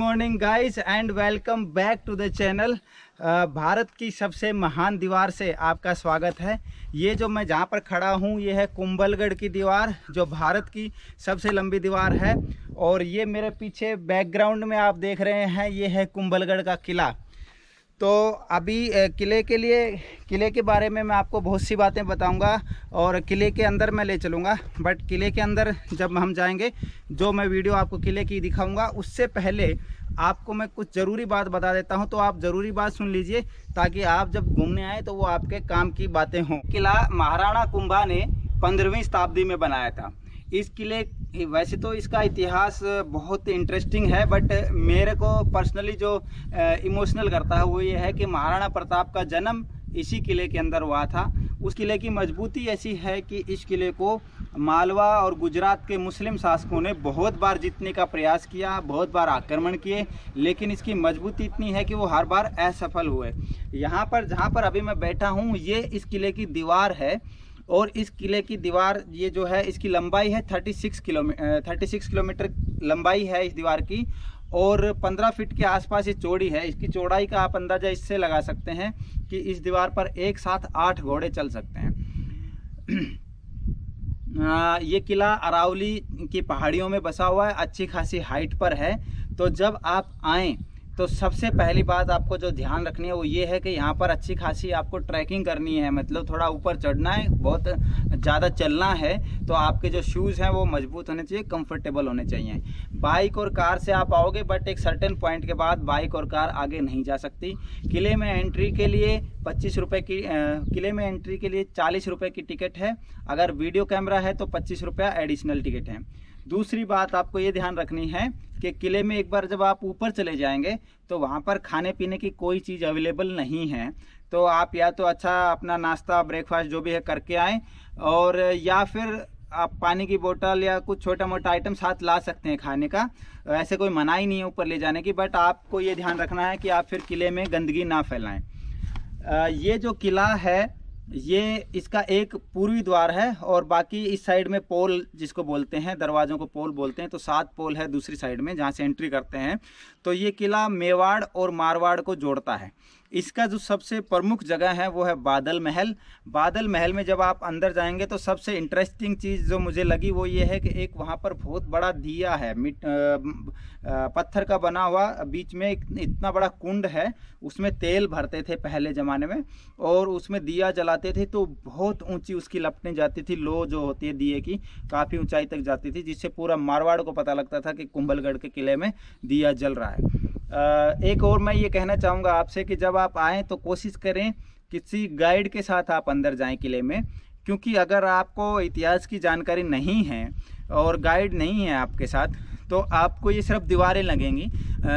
Morning guys and welcome back to the channel. Bharat की सबसे महान दीवार से आपका स्वागत है। ये जो मैं जहाँ पर खड़ा हूँ ये है कुंभलगढ़ की दीवार, जो भारत की सबसे लंबी दीवार है। और ये मेरे पीछे बैकग्राउंड में आप देख रहे हैं, ये है कुंभलगढ़ का किला। तो अभी किले के बारे में मैं आपको बहुत सी बातें बताऊंगा और किले के अंदर मैं ले चलूँगा। बट किले के अंदर जब हम जाएंगे, जो मैं वीडियो आपको किले की दिखाऊंगा, उससे पहले आपको मैं कुछ ज़रूरी बात बता देता हूं। तो आप ज़रूरी बात सुन लीजिए ताकि आप जब घूमने आए तो वो आपके काम की बातें हों। किला महाराणा कुंभा ने 15वीं शताब्दी में बनाया था। इस किले वैसे तो इसका इतिहास बहुत इंटरेस्टिंग है, बट मेरे को पर्सनली जो इमोशनल करता है वो ये है कि महाराणा प्रताप का जन्म इसी किले के अंदर हुआ था। उस किले की मजबूती ऐसी है कि इस किले को मालवा और गुजरात के मुस्लिम शासकों ने बहुत बार जीतने का प्रयास किया, बहुत बार आक्रमण किए, लेकिन इसकी मजबूती इतनी है कि वो हर बार असफल हुए। यहाँ पर जहाँ पर अभी मैं बैठा हूँ ये इस किले की दीवार है। और इस किले की दीवार ये जो है, इसकी लंबाई है 36 किलोमीटर लंबाई है इस दीवार की, और 15 फीट के आसपास ये चौड़ी है। इसकी चौड़ाई का आप अंदाज़ा इससे लगा सकते हैं कि इस दीवार पर एक साथ 8 घोड़े चल सकते हैं। ये किला अरावली की पहाड़ियों में बसा हुआ है, अच्छी खासी हाइट पर है। तो जब आप आएँ तो सबसे पहली बात आपको जो ध्यान रखनी है वो ये है कि यहाँ पर अच्छी खासी आपको ट्रैकिंग करनी है, मतलब थोड़ा ऊपर चढ़ना है, बहुत ज़्यादा चलना है। तो आपके जो शूज़ हैं वो मजबूत होने चाहिए, कंफर्टेबल होने चाहिए। बाइक और कार से आप आओगे, बट एक सर्टेन पॉइंट के बाद बाइक और कार आगे नहीं जा सकती। किले में एंट्री के लिए 25 रुपये की किले में एंट्री के लिए 40 रुपये की टिकट है। अगर वीडियो कैमरा है तो 25 रुपया एडिशनल टिकट है। दूसरी बात आपको ये ध्यान रखनी है कि किले में एक बार जब आप ऊपर चले जाएंगे तो वहाँ पर खाने पीने की कोई चीज़ अवेलेबल नहीं है। तो आप या तो अच्छा अपना नाश्ता ब्रेकफास्ट जो भी है करके आएँ, और या फिर आप पानी की बोतल या कुछ छोटा मोटा आइटम साथ ला सकते हैं खाने का। ऐसे कोई मनाही नहीं है ऊपर ले जाने की, बट आपको ये ध्यान रखना है कि आप फिर किले में गंदगी ना फैलाएँ। ये जो किला है ये इसका एक पूर्वी द्वार है, और बाकी इस साइड में पोल जिसको बोलते हैं, दरवाज़ों को पोल बोलते हैं, तो 7 पोल है दूसरी साइड में जहाँ से एंट्री करते हैं। तो ये किला मेवाड़ और मारवाड़ को जोड़ता है। इसका जो सबसे प्रमुख जगह है वो है बादल महल। बादल महल में जब आप अंदर जाएंगे तो सबसे इंटरेस्टिंग चीज़ जो मुझे लगी वो ये है कि एक वहाँ पर बहुत बड़ा दिया है, पत्थर का बना हुआ, बीच में इतना बड़ा कुंड है। उसमें तेल भरते थे पहले ज़माने में और उसमें दिया जलाते थे, तो बहुत ऊंची उसकी लपटें जाती थी। लो जो होती है दिए की काफ़ी ऊंचाई तक जाती थी, जिससे पूरा मारवाड़ को पता लगता था कि कुंभलगढ़ के किले में दिया जल रहा है। एक और मैं ये कहना चाहूँगा आपसे कि जब आप आएँ तो कोशिश करें किसी गाइड के साथ आप अंदर जाएं किले में, क्योंकि अगर आपको इतिहास की जानकारी नहीं है और गाइड नहीं है आपके साथ तो आपको ये सिर्फ दीवारें लगेंगी,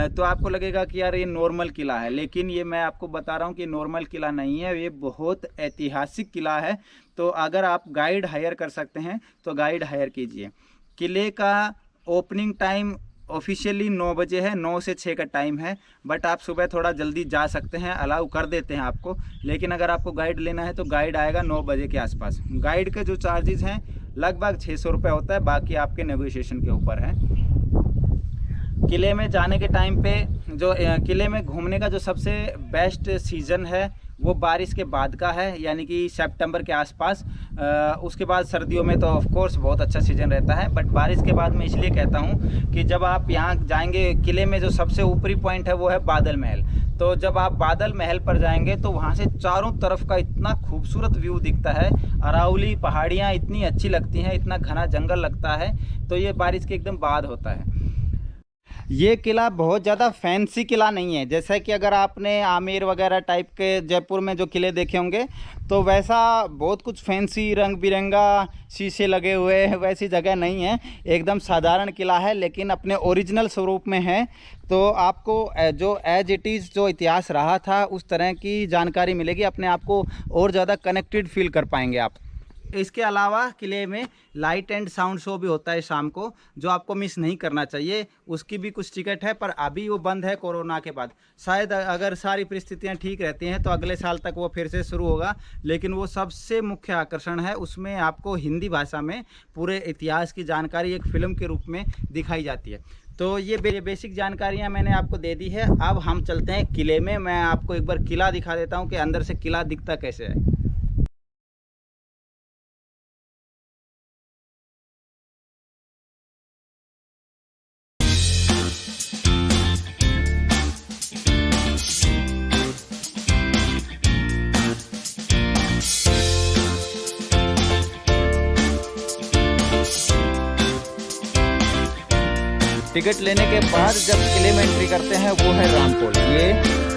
तो आपको लगेगा कि यार ये नॉर्मल किला है। लेकिन ये मैं आपको बता रहा हूँ कि नॉर्मल किला नहीं है, ये बहुत ऐतिहासिक किला है। तो अगर आप गाइड हायर कर सकते हैं तो गाइड हायर कीजिए। किले का ओपनिंग टाइम ऑफिशियली 9 बजे है, 9 से 6 का टाइम है, बट आप सुबह थोड़ा जल्दी जा सकते हैं, अलाउ कर देते हैं आपको। लेकिन अगर आपको गाइड लेना है तो गाइड आएगा 9 बजे के आसपास। गाइड के जो चार्जेस हैं लगभग 600 रुपये होता है, बाकी आपके नेगोशिएशन के ऊपर है। किले में जाने के टाइम पे जो किले में घूमने का जो सबसे बेस्ट सीज़न है वो बारिश के बाद का है, यानी कि सितंबर के आसपास। उसके बाद सर्दियों में तो ऑफ कोर्स बहुत अच्छा सीज़न रहता है, बट बारिश के बाद मैं इसलिए कहता हूँ कि जब आप यहाँ जाएंगे, किले में जो सबसे ऊपरी पॉइंट है वो है बादल महल। तो जब आप बादल महल पर जाएंगे तो वहाँ से चारों तरफ का इतना खूबसूरत व्यू दिखता है। अरावली पहाड़ियाँ इतनी अच्छी लगती हैं, इतना घना जंगल लगता है। तो ये बारिश के एकदम बाद होता है। ये किला बहुत ज़्यादा फैंसी किला नहीं है, जैसा कि अगर आपने आमेर वगैरह टाइप के जयपुर में जो किले देखे होंगे तो वैसा बहुत कुछ फैंसी रंग बिरंगा शीशे लगे हुए वैसी जगह नहीं है। एकदम साधारण किला है, लेकिन अपने ओरिजिनल स्वरूप में है। तो आपको जो एज इट इज़ जो इतिहास रहा था उस तरह की जानकारी मिलेगी, अपने आप को और ज़्यादा कनेक्टेड फील कर पाएंगे आप। इसके अलावा किले में लाइट एंड साउंड शो भी होता है शाम को, जो आपको मिस नहीं करना चाहिए। उसकी भी कुछ टिकट है, पर अभी वो बंद है कोरोना के बाद। शायद अगर सारी परिस्थितियां ठीक रहती हैं तो अगले साल तक वो फिर से शुरू होगा। लेकिन वो सबसे मुख्य आकर्षण है, उसमें आपको हिंदी भाषा में पूरे इतिहास की जानकारी एक फ़िल्म के रूप में दिखाई जाती है। तो ये बेसिक जानकारियाँ मैंने आपको दे दी है। अब हम चलते हैं किले में। मैं आपको एक बार किला दिखा देता हूँ कि अंदर से किला दिखता कैसे है। टिकट लेने के बाद जब किले में एंट्री करते हैं वो है रामपोल।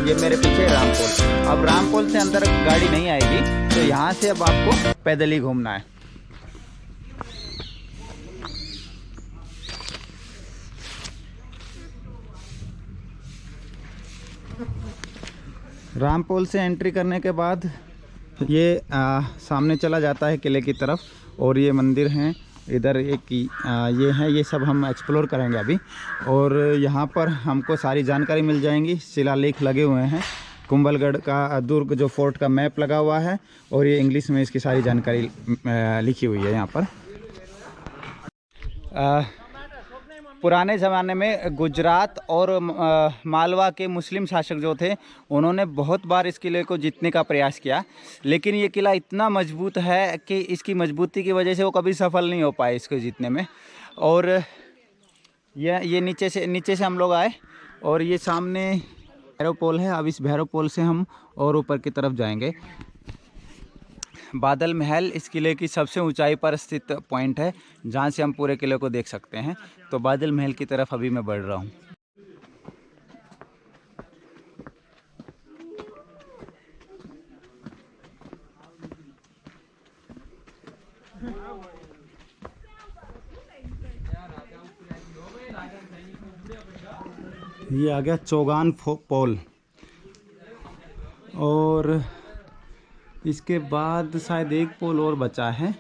ये मेरे पीछे रामपोल। अब रामपोल से अंदर गाड़ी नहीं आएगी, तो यहाँ से अब आपको पैदल ही घूमना है। रामपोल से एंट्री करने के बाद ये सामने चला जाता है किले की तरफ, और ये मंदिर हैं इधर एक ये है। ये सब हम एक्सप्लोर करेंगे अभी, और यहाँ पर हमको सारी जानकारी मिल जाएंगी। शिलालेख लगे हुए हैं, कुंभलगढ़ का दुर्ग जो फोर्ट का मैप लगा हुआ है, और ये इंग्लिश में इसकी सारी जानकारी लिखी हुई है यहाँ पर। पुराने ज़माने में गुजरात और मालवा के मुस्लिम शासक जो थे, उन्होंने बहुत बार इस किले को जीतने का प्रयास किया, लेकिन ये किला इतना मजबूत है कि इसकी मजबूती की वजह से वो कभी सफल नहीं हो पाए इसको जीतने में। और ये नीचे से हम लोग आए, और ये सामने भैरव पोल है। अब इस भैरव पोल से हम और ऊपर की तरफ जाएंगे। बादल महल इस किले की सबसे ऊंचाई पर स्थित पॉइंट है, जहां से हम पूरे किले को देख सकते हैं। तो बादल महल की तरफ अभी मैं बढ़ रहा हूं। ये आ गया चौगान पोल, और इसके बाद शायद एक पोल और बचा है।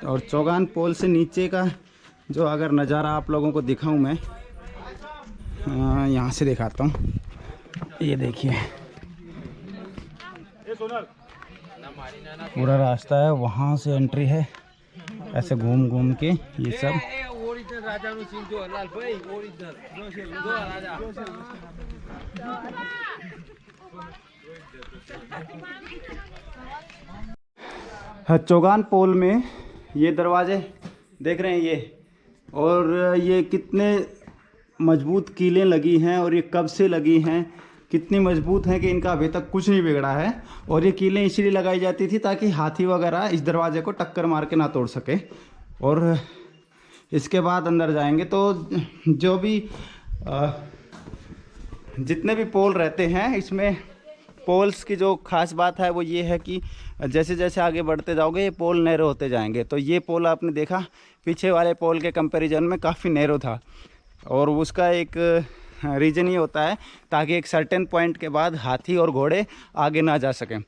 और चौगान पोल से नीचे का जो अगर नज़ारा आप लोगों को दिखाऊं मैं, यहाँ से दिखाता हूँ। ये देखिए पूरा रास्ता है, वहाँ से एंट्री है, ऐसे घूम घूम के ये सब। चौगान पोल में ये दरवाजे देख रहे हैं ये, और ये कितने मजबूत कीलें लगी हैं, और ये कब से लगी हैं, कितनी मजबूत हैं कि इनका अभी तक कुछ नहीं बिगड़ा है। और ये कीलें इसलिए लगाई जाती थी ताकि हाथी वगैरह इस दरवाजे को टक्कर मार के ना तोड़ सके। और इसके बाद अंदर जाएंगे तो जो भी जितने भी पोल रहते हैं, इसमें पोल्स की जो खास बात है वो ये है कि जैसे जैसे आगे बढ़ते जाओगे ये पोल नैरो होते जाएंगे। तो ये पोल आपने देखा पीछे वाले पोल के कंपैरिजन में काफ़ी नैरो था, और उसका एक रीज़न ये होता है ताकि एक सर्टेन पॉइंट के बाद हाथी और घोड़े आगे ना जा सकें।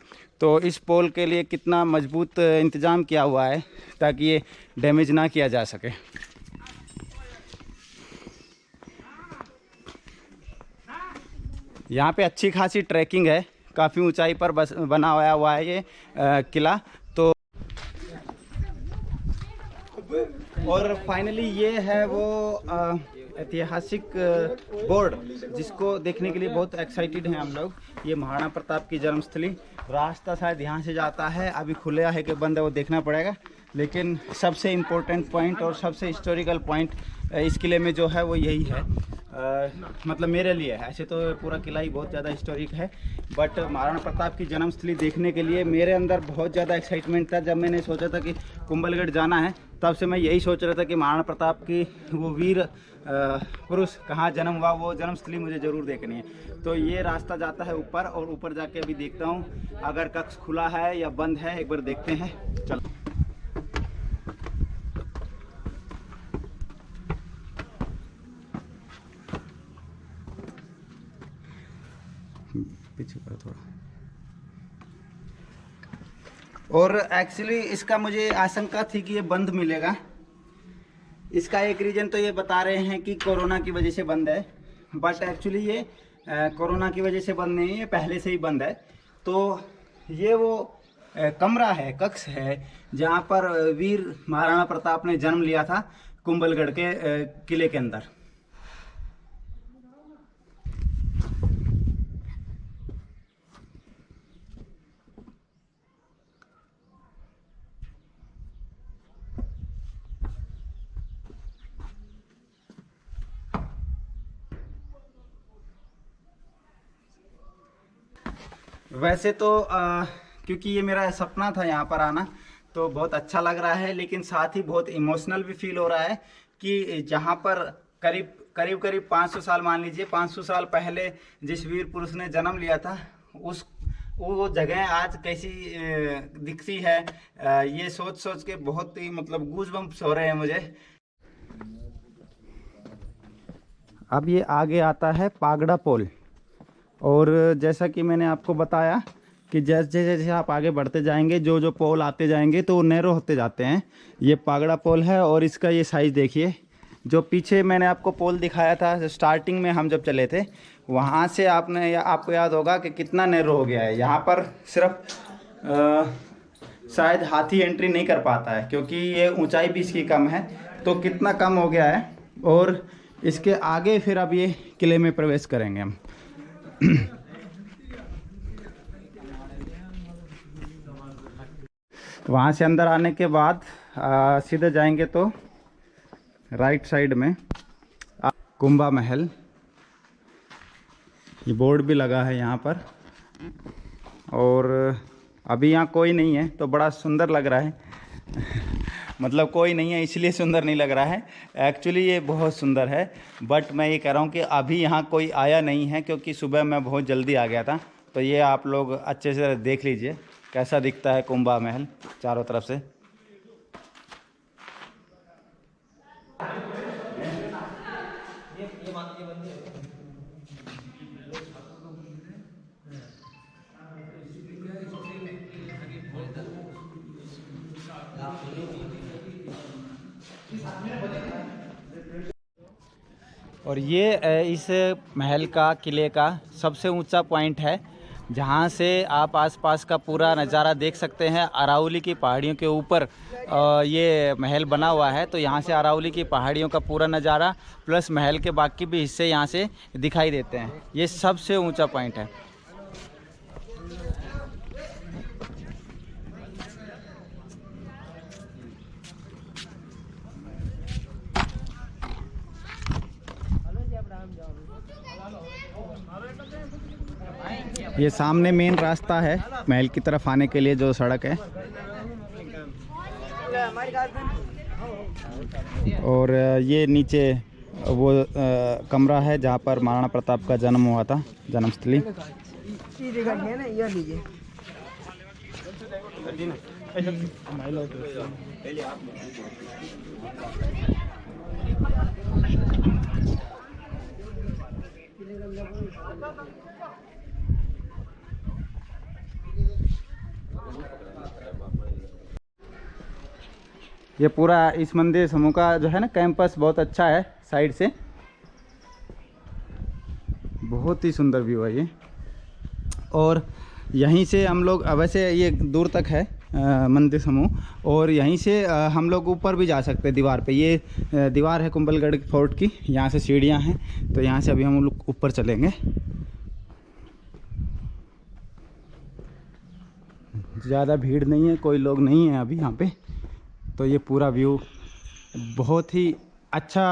तो इस पोल के लिए कितना मजबूत इंतज़ाम किया हुआ है ताकि ये डैमेज ना किया जा सके। यहाँ पे अच्छी खासी ट्रैकिंग है, काफ़ी ऊंचाई पर बना हुआ है ये किला। तो और फाइनली ये है वो ऐतिहासिक बोर्ड जिसको देखने के लिए बहुत एक्साइटेड हैं हम लोग। ये महाराणा प्रताप की जन्मस्थली। रास्ता शायद यहाँ से जाता है, अभी खुला है कि बंद है वो देखना पड़ेगा। लेकिन सबसे इम्पोर्टेंट पॉइंट और सबसे हिस्टोरिकल पॉइंट इस किले में जो है वो यही है, मतलब मेरे लिए है। ऐसे तो पूरा किला ही बहुत ज़्यादा हिस्टोरिक है, बट महाराणा प्रताप की जन्मस्थली देखने के लिए मेरे अंदर बहुत ज़्यादा एक्साइटमेंट था। जब मैंने सोचा था कि कुंभलगढ़ जाना है, तब से मैं यही सोच रहा था कि महाराणा प्रताप की वो वीर पुरुष कहाँ जन्म हुआ, वो जन्मस्थली मुझे ज़रूर देखनी है। तो ये रास्ता जाता है ऊपर, और ऊपर जाके अभी देखता हूँ अगर कक्ष खुला है या बंद है, एक बार देखते हैं। चलो पीछे करो थोड़ा। और एक्चुअली इसका मुझे आशंका थी कि ये बंद मिलेगा। इसका एक रीज़न तो ये बता रहे हैं कि कोरोना की वजह से बंद है, बट एक्चुअली ये कोरोना की वजह से बंद नहीं है, ये पहले से ही बंद है। तो ये वो कमरा है, कक्ष है, जहाँ पर वीर महाराणा प्रताप ने जन्म लिया था। कुंभलगढ़ के किले के अंदर। वैसे तो क्योंकि ये मेरा सपना था यहाँ पर आना, तो बहुत अच्छा लग रहा है, लेकिन साथ ही बहुत इमोशनल भी फील हो रहा है कि जहाँ पर करीब 500 साल, मान लीजिए 500 साल पहले जिस वीर पुरुष ने जन्म लिया था, वो जगह आज कैसी दिखती है, ये सोच के बहुत ही मतलब गूज़बम्प्स हो रहे हैं मुझे। अब ये आगे आता है पागड़ा पोल, और जैसा कि मैंने आपको बताया कि जैसे जैसे आप आगे बढ़ते जाएंगे, जो पोल आते जाएंगे तो वो नैरो होते जाते हैं। ये पागड़ा पोल है, और इसका ये साइज़ देखिए। जो पीछे मैंने आपको पोल दिखाया था स्टार्टिंग में हम जब चले थे, वहाँ से आपको याद होगा कि कितना नैरो हो गया है। यहाँ पर सिर्फ शायद हाथी एंट्री नहीं कर पाता है, क्योंकि ये ऊंचाई भी इसकी कम है, तो कितना कम हो गया है। और इसके आगे फिर अब ये किले में प्रवेश करेंगे हम। वहाँ से अंदर आने के बाद सीधे जाएंगे तो राइट साइड में कुंभा महल, ये बोर्ड भी लगा है यहाँ पर। और अभी यहाँ कोई नहीं है तो बड़ा सुंदर लग रहा है। मतलब कोई नहीं है इसलिए सुंदर नहीं लग रहा है, एक्चुअली ये बहुत सुंदर है। बट मैं ये कह रहा हूँ कि अभी यहाँ कोई आया नहीं है, क्योंकि सुबह मैं बहुत जल्दी आ गया था। तो ये आप लोग अच्छे से देख लीजिए कैसा दिखता है कुंभा महल चारों तरफ से। और ये इस महल का, किले का सबसे ऊंचा पॉइंट है, जहाँ से आप आसपास का पूरा नज़ारा देख सकते हैं। अरावली की पहाड़ियों के ऊपर ये महल बना हुआ है, तो यहाँ से अरावली की पहाड़ियों का पूरा नज़ारा प्लस महल के बाकी भी हिस्से यहाँ से दिखाई देते हैं। ये सबसे ऊंचा पॉइंट है। ये सामने मेन रास्ता है महल की तरफ आने के लिए, जो सड़क है। और ये नीचे वो कमरा है जहाँ पर महाराणा प्रताप का जन्म हुआ था, जन्मस्थली। ये पूरा इस मंदिर समूह का जो है ना कैंपस बहुत अच्छा है, साइड से बहुत ही सुंदर व्यू है ये। और यहीं से हम लोग, वैसे ये दूर तक है मंदिर समूह, और यहीं से हम लोग ऊपर भी जा सकते हैं दीवार पे। ये दीवार है कुंभलगढ़ फोर्ट की, यहाँ से सीढ़ियाँ हैं, तो यहाँ से अभी हम लोग ऊपर चलेंगे। ज़्यादा भीड़ नहीं है, कोई लोग नहीं है अभी यहाँ पे। तो ये पूरा व्यू बहुत ही अच्छा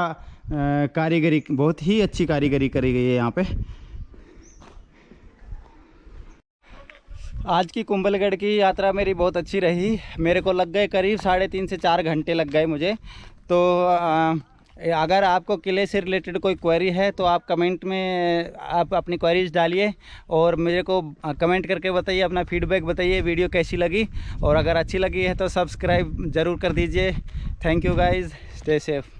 कारीगरी, बहुत ही अच्छी कारीगरी करी गई है यहाँ पे। आज की कुंभलगढ़ की यात्रा मेरी बहुत अच्छी रही। मेरे को लग गए करीब 3.5 से 4 घंटे लग गए मुझे। तो अगर आपको किले से रिलेटेड कोई क्वेरी है तो आप कमेंट में आप अपनी क्वेरीज डालिए, और मेरे को कमेंट करके बताइए, अपना फीडबैक बताइए वीडियो कैसी लगी। और अगर अच्छी लगी है तो सब्सक्राइब ज़रूर कर दीजिए। Thank you guys, stay safe.